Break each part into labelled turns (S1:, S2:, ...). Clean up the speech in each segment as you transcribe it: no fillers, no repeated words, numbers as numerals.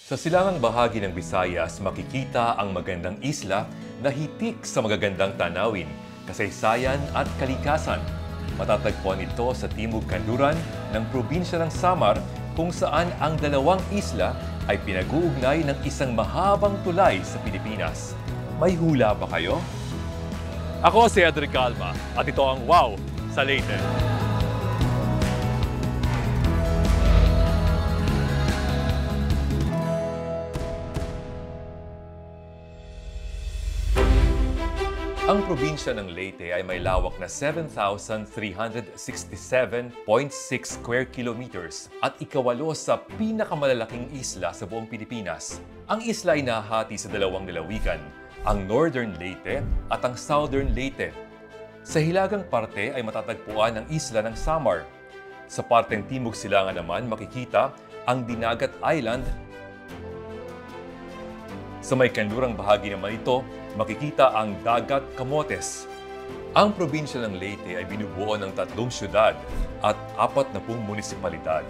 S1: Sa silangang bahagi ng Visayas, makikita ang magandang isla na hitik sa magagandang tanawin, kasaysayan at kalikasan. Matatagpuan ito sa Timog Kanluran ng probinsya ng Samar kung saan ang dalawang isla ay pinag-uugnay ng isang mahabang tulay sa Pilipinas. May hula ba kayo? Ako si Edric Calma at ito ang Wow sa Leyte. Ang probinsya ng Leyte ay may lawak na 7,367.6 square kilometers at ikawalo sa pinakamalalaking isla sa buong Pilipinas. Ang isla ay nahati sa dalawang lalawigan, ang Northern Leyte at ang Southern Leyte. Sa hilagang parte ay matatagpuan ang isla ng Samar. Sa parteng timog silangan naman makikita ang Dinagat Island. Sa may kanlurang bahagi naman ito, makikita ang Dagat Camotes. Ang probinsya ng Leyte ay binubuo ng 3 syudad at 40 munisipalidad.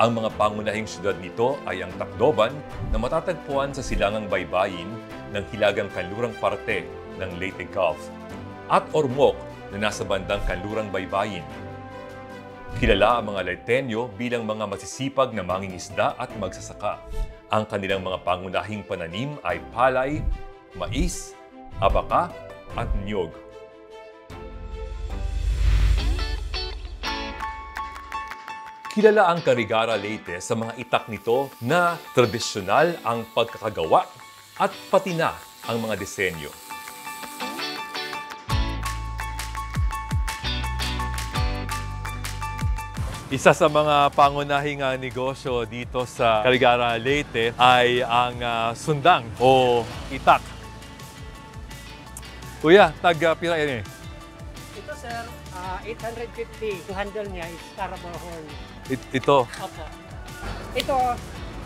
S1: Ang mga pangunahing syudad nito ay ang Tacloban na matatagpuan sa silangang baybayin ng hilagang kanlurang parte ng Leyte Gulf at Ormoc na nasa bandang kanlurang baybayin. Kilala ang mga Leyteño bilang mga masisipag na mangingisda at magsasaka. Ang kanilang mga pangunahing pananim ay palay, mais, abaka at niyog. Kilala ang Carigara Leyte sa mga itak nito na tradisyonal ang pagkakagawa at pati na ang mga disenyo. Isa sa mga pangunahing negosyo dito sa Carigara Leyte ay ang sundang o itak. Kuya, tag-pira yan eh?
S2: Ito sir, 850. Yung handle niya is carabao horn.
S1: Ito?
S2: Opo. Ito,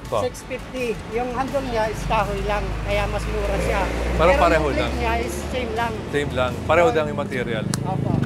S2: 650. Yung handle niya is kahoy lang, kaya mas mura siya.
S1: Parang
S2: pero
S1: pareho
S2: yung
S1: lang?
S2: niya is same lang.
S1: Same lang. Pareho lang yung material.
S2: Opo.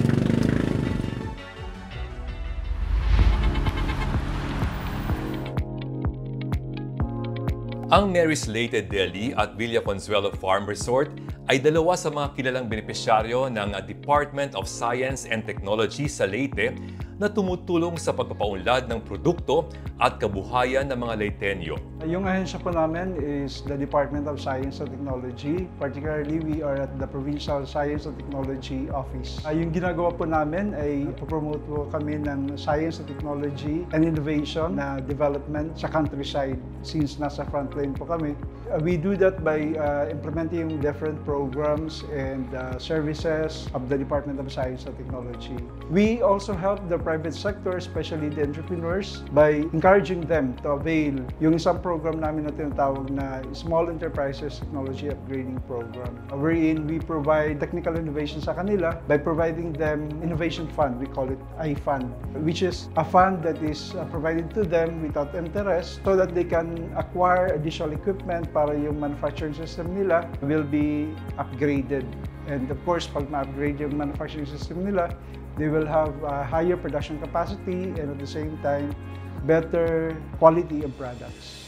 S1: Ang Mary's Leyte Deli at Villa Consuelo Farm Resort ay dalawa sa mga kilalang benepisyaryo ng Department of Science and Technology sa Leyte na tumutulong sa pagpapaunlad ng produkto at kabuhayan ng mga Leyteño.
S3: Yung ahensya po namin is the Department of Science and Technology. Particularly, we are at the Provincial Science and Technology Office. Yung ginagawa po namin ay promote po kami ng science and technology and innovation na development sa countryside since nasa frontline po kami. We do that by implementing different programs and services of the Department of Science and Technology. We also help the private sector, especially the entrepreneurs, by encouraging them to avail yung isang program namin na tinatawag na Small Enterprises Technology Upgrading Program, wherein we provide technical innovation sa kanila by providing them innovation fund. We call it iFund, which is a fund that is provided to them without interest so that they can acquire additional equipment para yung manufacturing system nila will be upgraded. And of course, pag ma-upgrade yung manufacturing system nila, they will have higher production capacity and at the same time, better quality of products.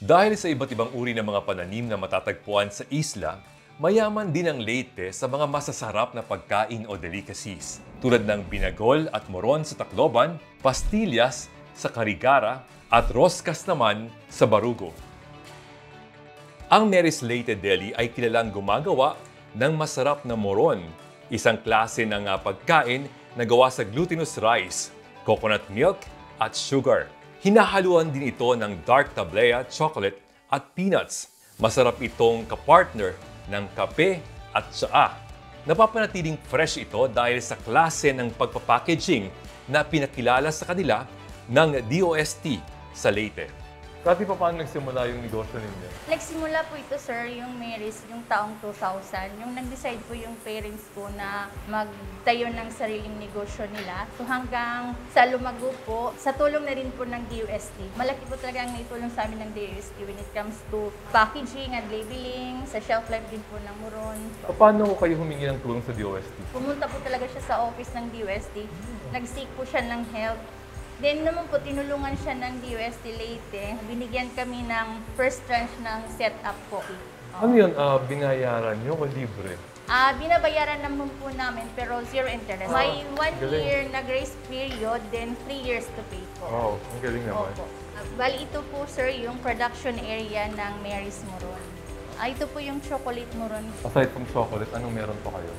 S1: Dahil sa iba't ibang uri ng mga pananim na matatagpuan sa isla, mayaman din ang Leyte sa mga masasarap na pagkain o delicacies, tulad ng binagol at moron sa Tacloban, pastillas sa Carigara, at roskas naman sa Barugo. Ang Mary's Leyte Deli ay kilalang gumagawa ng masarap na moron, isang klase ng pagkain na gawa sa glutinous rice, coconut milk at sugar. Hinahaluan din ito ng dark tablea, chocolate at peanuts. Masarap itong kapartner ng kape at tsaa. Napapanatiling fresh ito dahil sa klase ng pagpapackaging na pinakilala sa kanila ng DOST sa Leyte. Dati pa paano nagsimula yung negosyo ninyo?
S4: Nagsimula po ito, sir, yung Mary's, yung taong 2000. Yung nag-decide po yung parents ko na magtayo ng sariling negosyo nila. So hanggang sa lumago po, sa tulong na rin po ng DOST. Malaki po talaga ang naitulong sa amin ng DOST when it comes to packaging and labeling, sa shelf life din po ng Moron.
S1: Paano kayo humingi ng tulong sa DOST?
S4: Pumunta po talaga siya sa office ng DOST. Nag-seek po siya ng help Then naman po, tinulungan siya ng DOST Leyte. Binigyan kami ng first tranche ng setup po.
S1: Ano yun? Binayaran nyo o libre?
S4: Binabayaran naman po namin pero zero interest. May 1
S1: galing.
S4: year na grace period, then 3 years to pay po.
S1: Wow, ang galing naman.
S4: Opo. Bali, ito po sir yung production area ng Mary's Moron. Ito po yung chocolate moron.
S1: Aside from chocolate, anong meron pa kayo?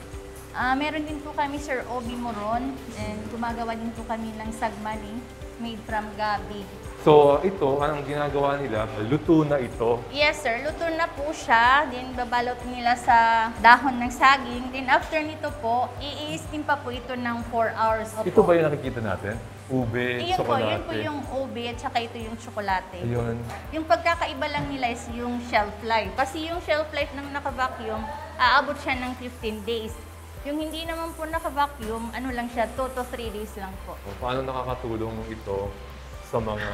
S4: Meron din po kami sir Obi Moron and gumagawa din po kami ng sagmani made from gabi.
S1: So, ito, anong ginagawa nila? Luto na ito.
S4: Yes sir, luto na po siya. Then babalot nila sa dahon ng saging. Then after nito po, i-steam pa po ito ng 4 hours.
S1: Ito ba yung nakikita natin? Ube,
S4: Yun po,
S1: tsokolate.
S4: yun po yung ube at saka ito yung tsokolate.
S1: Ayun.
S4: Yung pagkakaiba lang nila is yung shelf life. Kasi yung shelf life ng naka-vacuum, aabot siya ng 15 days. Yung hindi naman po naka-vacuum, ano lang siya, 2 to 3 days lang po.
S1: Paano nakakatulong ito sa mga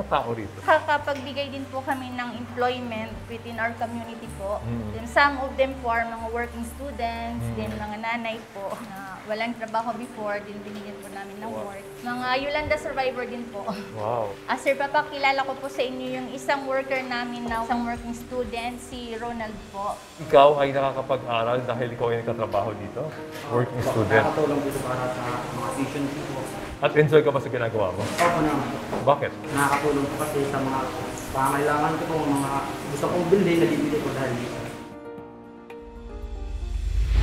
S1: tao rito?
S4: Kakapagbigay din po kami ng employment within our community po. Then some of them po are mga working students, then mga nanay po na walang trabaho before, din binigyan po namin ng work. Mga Yolanda survivor din po.
S1: Wow.
S4: Sir, papakilala ko po sa inyo yung isang worker namin na isang working student, si Ronald po.
S1: Ikaw ay nakakapag-aral dahil ikaw ay nagkatrabaho dito? Working student.
S5: Nakakatulong dito para sa mga efficiency po.
S1: At enjoy ka ba sa ginagawa mo?
S5: Opo naman.
S1: Bakit?
S5: Nakakatulong po kasi sa mga pangailangan ko po, mga gusto kong bilhin, nabibili ko dahil dito.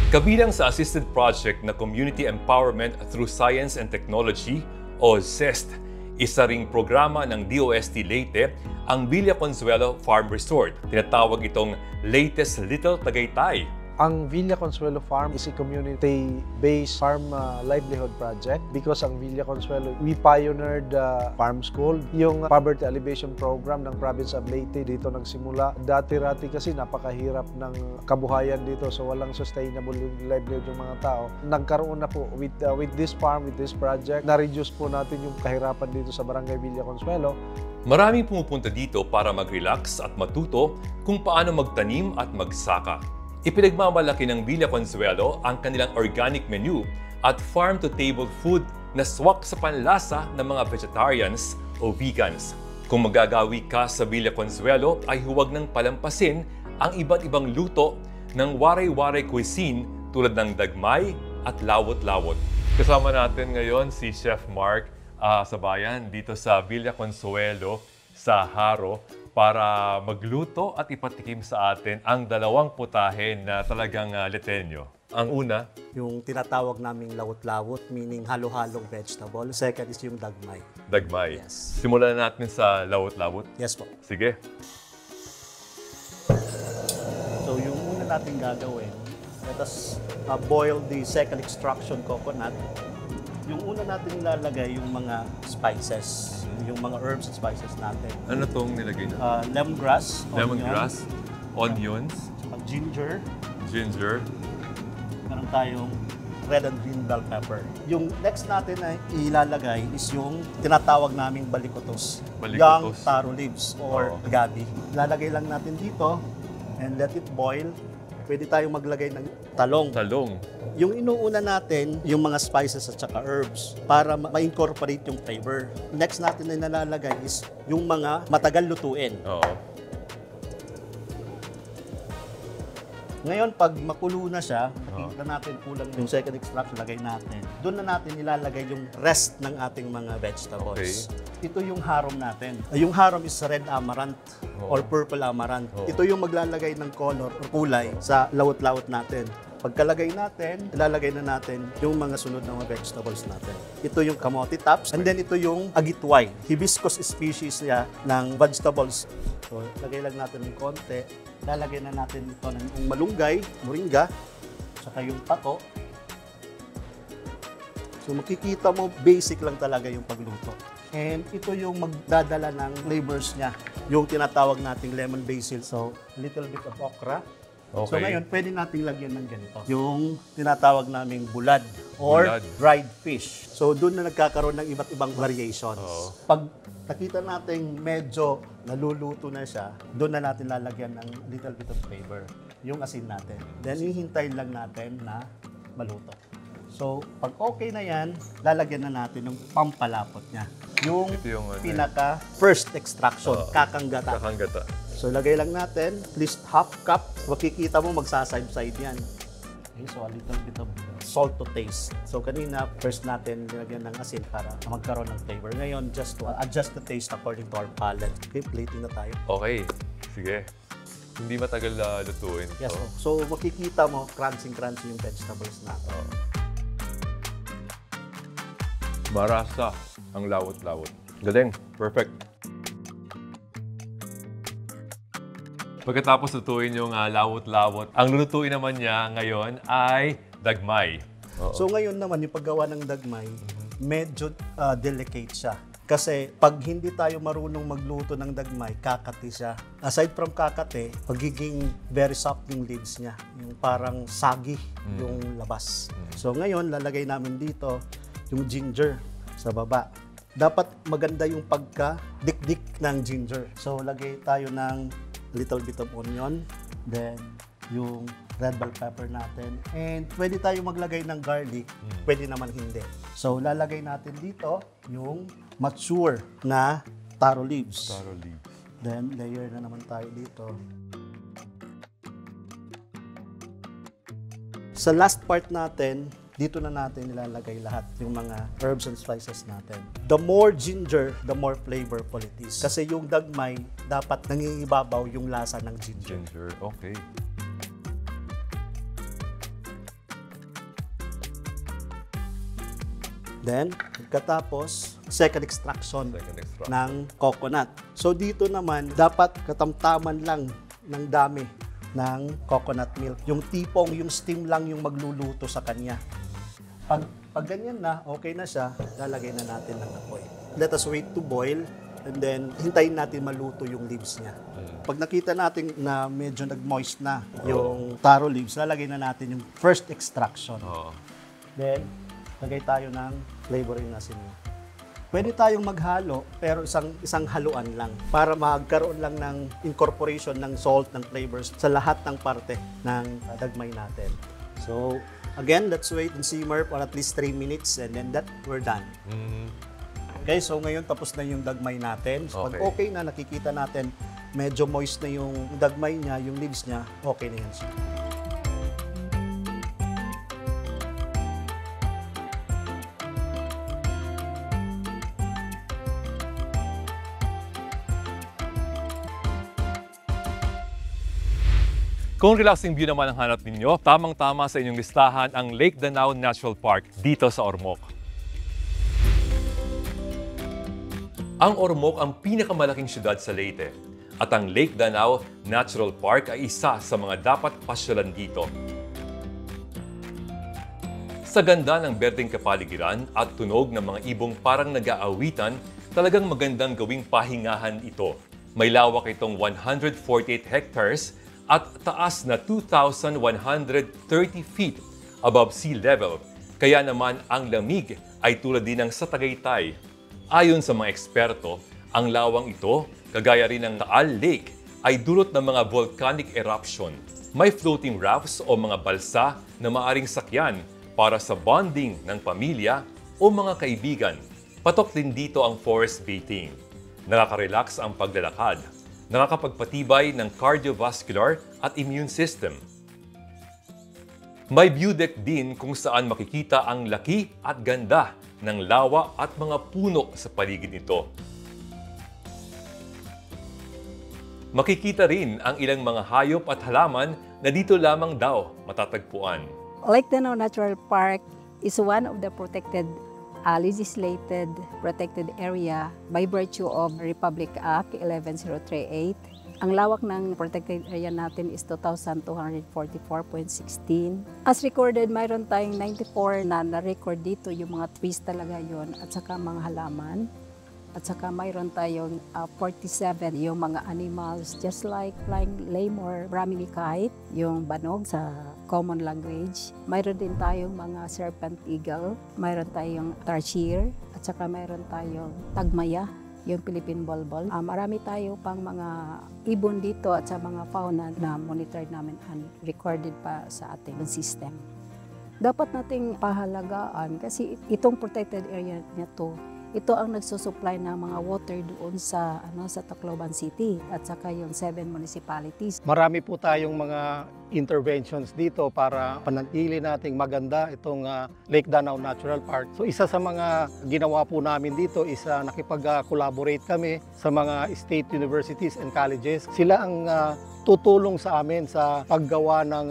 S1: Kabilang sa assisted project na Community Empowerment Through Science and Technology o ZEST, isa ring programa ng DOST Leyte ang Villa Consuelo Farm Resort. Tinatawag itong latest Little Tagaytay.
S6: Ang Villa Consuelo Farm is a community-based farm livelihood project because ang Villa Consuelo, we pioneered farm school. Yung poverty alleviation program ng province of Leyte dito nagsimula. Dati-rati kasi napakahirap ng kabuhayan dito so walang sustainable livelihood yung mga tao. Nagkaroon na po with this farm, with this project, na-reduce po natin yung kahirapan dito sa Barangay Villa Consuelo.
S1: Maraming pumupunta dito para mag-relax at matuto kung paano magtanim at magsaka. Ipinagmamalaki ng Villa Consuelo ang kanilang organic menu at farm-to-table food na swak sa panlasa ng mga vegetarians o vegans. Kung magagawi ka sa Villa Consuelo ay huwag nang palampasin ang iba't ibang luto ng waray-waray cuisine tulad ng dagmay at lawot-lawot. Kasama natin ngayon si Chef Mark sa bayan dito sa Villa Consuelo sa Haro para magluto at ipatikim sa atin ang dalawang putahe na talagang Leyteño. Ang una,
S7: yung tinatawag naming lawot-lawot, meaning halo-halong vegetable. Second is yung dagmay.
S1: dagmay.
S7: Yes.
S1: Simulan natin sa lawot-lawot.
S7: Yes po.
S1: Sige.
S7: So yung una natin gagawin, let us boil the second extraction coconut. Yung una natin ilalagay yung mga spices, yung mga herbs and spices natin.
S1: Ano tong nilagay na?
S7: Lemongrass,
S1: Lemongrass, onions,
S7: ginger,
S1: ginger,
S7: meron tayong red and green bell pepper. Yung next natin na ilalagay is yung tinatawag naming balikotos.
S1: Balikotos.
S7: Young taro leaves or gabi. Ilalagay lang natin dito and let it boil. Pwede tayong maglagay ng talong.
S1: talong.
S7: Yung inuuna natin, yung mga spices at saka herbs para ma-incorporate yung flavor. Next natin na nalalagay is yung mga matagal lutuin.
S1: Oo.
S7: Ngayon, pag makulo na siya, nakita natin kulang yung second extraction, lagay natin. Doon na natin ilalagay yung rest ng ating mga vegetables. Ito yung harom natin. Yung harom is red amaranth or purple amaranth. Ito yung maglalagay ng color or kulay sa lawot-lawot natin. Pagkalagay natin, ilalagay na natin yung mga sunod na mga vegetables natin. Ito yung kamote tops, and then ito yung agitway, hibiscus species niya ng vegetables. So, lagay lang natin ng konti. Lalagay na natin ito ng malunggay, moringa, saka yung pako. So, makikita mo, basic lang talaga yung pagluto. And ito yung magdadala ng flavors niya, yung tinatawag nating lemon basil. So, little bit of okra.
S1: Okay.
S7: So ngayon, pwede nating lagyan ng ganito. Yung tinatawag naming bulad or
S1: Bulad.
S7: dried fish. So doon na nagkakaroon ng iba't ibang variations.
S1: Oo.
S7: Pag nakita natin medyo naluluto na siya, doon na natin lalagyan ng little bit of flavor. Yung asin natin. Then hihintayin lang natin na maluto. So, pag okay na yan, lalagyan na natin ng pampalapot niya. Yung,
S1: Ito yung ano,
S7: pinaka first extraction, kakanggata.
S1: Kakanggata.
S7: So, lagay lang natin, at least half cup. Makikita mo, magsaside-side yan. Okay, so a little bit of salt to taste. So, kanina, first natin nilagyan ng asin para magkaroon ng flavor. Ngayon, just to adjust the taste according to our palate. Okay, plating na tayo.
S1: Okay, sige. Hindi matagal lutuin ito.
S7: Yes, so makikita mo, crunchy-crunchy yung vegetables natin.
S1: Marasa ang lawot-lawot. Galing. Perfect. Pagkatapos lutuin yung lawot-lawot, ang lulutuin naman niya ngayon ay dagmay.
S7: So ngayon naman, yung paggawa ng dagmay, medyo delicate siya. Kasi pag hindi tayo marunong magluto ng dagmay, kakati siya. Aside from kakati, pagiging very soft yung lids niya. Yung parang sagi yung labas. So ngayon, lalagay namin dito yung ginger sa baba. Dapat maganda yung pagka-dik-dik ng ginger. So lagay tayo ng little bit of onion, then yung red bell pepper natin. And pwede tayo maglagay ng garlic, pwede naman hindi. So lalagay natin dito yung mature na taro leaves.
S1: Taro leaves.
S7: Then layer na naman tayo dito. Sa last part natin, dito na natin nilalagay lahat yung mga herbs and spices natin. The more ginger, the more flavorful it is. Kasi yung dagmay, dapat nangingibabaw yung lasa ng ginger.
S1: Ginger, okay.
S7: Then, pagkatapos, second extraction ng coconut. So dito naman, dapat katamtaman lang ng dami ng coconut milk. Yung tipong, yung steam lang yung magluluto sa kanya. Pag ganyan na, okay na siya, lalagay na natin ng apoy. Let us wait to boil and then hintayin natin maluto yung leaves niya. Pag nakita natin na medyo nag-moist na yung taro leaves, lalagay na natin yung first extraction. Then, lagay tayo ng flavoring na asin. Pwede tayong maghalo, pero isang haluan lang para magkaroon lang ng incorporation ng salt, ng flavors sa lahat ng parte ng dagmay natin. So, again, let's wait and simmer for at least 3 minutes and then we're done. Okay, so ngayon tapos na yung dagmay natin. So, pag okay na, nakikita natin medyo moist na yung dagmay niya, yung leaves niya, okay na yan siya.
S1: Kung relaxing view naman ang hanap ninyo, tamang-tama sa inyong listahan ang Lake Danao Natural Park dito sa Ormoc. Ang Ormoc ang pinakamalaking syudad sa Leyte at ang Lake Danao Natural Park ay isa sa mga dapat pasyalan dito. Sa ganda ng berdeng kapaligiran at tunog ng mga ibong parang nag-aawitan, talagang magandang gawing pahingahan ito. May lawak itong 148 hectares at taas na 2,130 feet above sea level. Kaya naman ang lamig ay tulad din ng sa Tagaytay. Ayon sa mga eksperto, ang lawang ito, kagaya rin ng Taal Lake, ay dulot ng mga volcanic eruption. May floating rafts o mga balsa na maaring sakyan para sa bonding ng pamilya o mga kaibigan. Patok din dito ang forest bathing. Nakaka-relax ang paglalakad. Nakakapagpatibay ng cardiovascular at immune system. May view deck din kung saan makikita ang laki at ganda ng lawa at mga puno sa paligid nito. Makikita rin ang ilang mga hayop at halaman na dito lamang daw matatagpuan.
S8: Lake Danao Natural Park is one of the legislated protected area by virtue of Republic Act 11038. Ang lawak ng protected area natin is 2,244.16. As recorded, mayroon tayong 94 na na-record dito, yung mga trees talaga yon at saka mga halaman. At saka mayroon tayong 47 yung mga animals just like flying lemur, Brahminy kite, yung banog sa common language. Mayroon din tayong mga serpent eagle, mayroon tayong tarsier, at saka mayroon tayong tagmaya, yung Philippine bulbul. Marami tayo pang mga ibon dito at sa mga fauna na monitor namin and recorded pa sa ating system. dapat nating pahalagaan kasi itong protected area na to, ito ang nagsusupply ng mga water doon sa sa Tacloban City at saka yung 7 municipalities.
S9: Marami po tayong mga interventions dito para panatili nating maganda itong Lake Danao Natural Park. So isa sa mga ginawa po namin dito is nakipag-collaborate kami sa mga state universities and colleges. Sila ang tutulong sa amin sa paggawa ng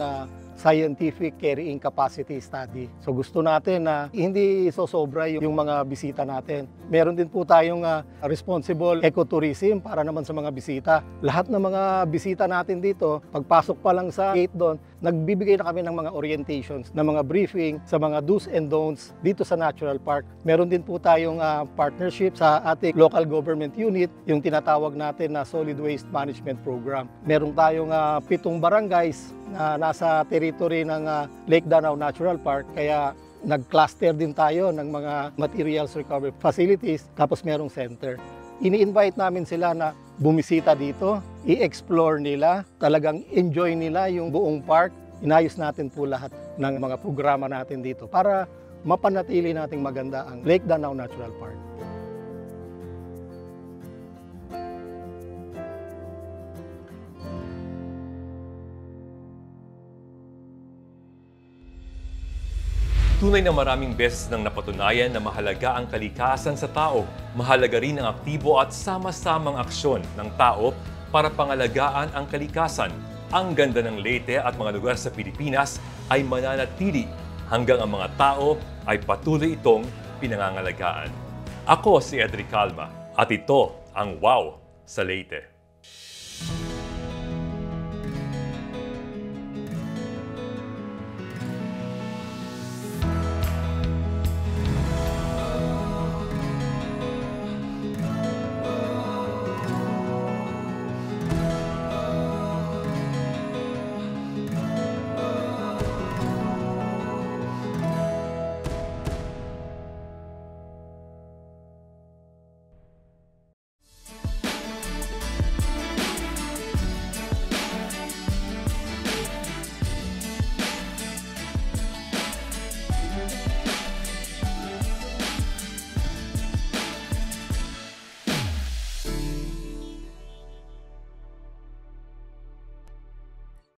S9: scientific carrying capacity study. So gusto natin na hindi sosobra yung mga bisita natin. Meron din po tayong responsible ecotourism para naman sa mga bisita. Lahat ng mga bisita natin dito, pagpasok pa lang sa gate doon, nagbibigay na kami ng mga orientations, ng mga briefing sa mga do's and don'ts dito sa Natural Park. Meron din po tayong partnership sa ating local government unit, yung tinatawag natin na Solid Waste Management Program. Meron tayong 7 barangays na nasa territory ng Lake Danao Natural Park, kaya nag-cluster din tayo ng mga materials recovery facilities, tapos merong center. Ini-invite namin sila na bumisita dito, i-explore nila, talagang enjoy nila yung buong park. Inayos natin po lahat ng mga programa natin dito para mapanatili nating maganda ang Lake Danao Natural Park.
S1: Tunay na maraming beses nang napatunayan na mahalaga ang kalikasan sa tao. Mahalaga rin ang aktibo at sama-samang aksyon ng tao para pangalagaan ang kalikasan. Ang ganda ng Leyte at mga lugar sa Pilipinas ay mananatili hanggang ang mga tao ay patuloy itong pinangangalagaan. Ako si Edric Calma at ito ang Wow sa Leyte.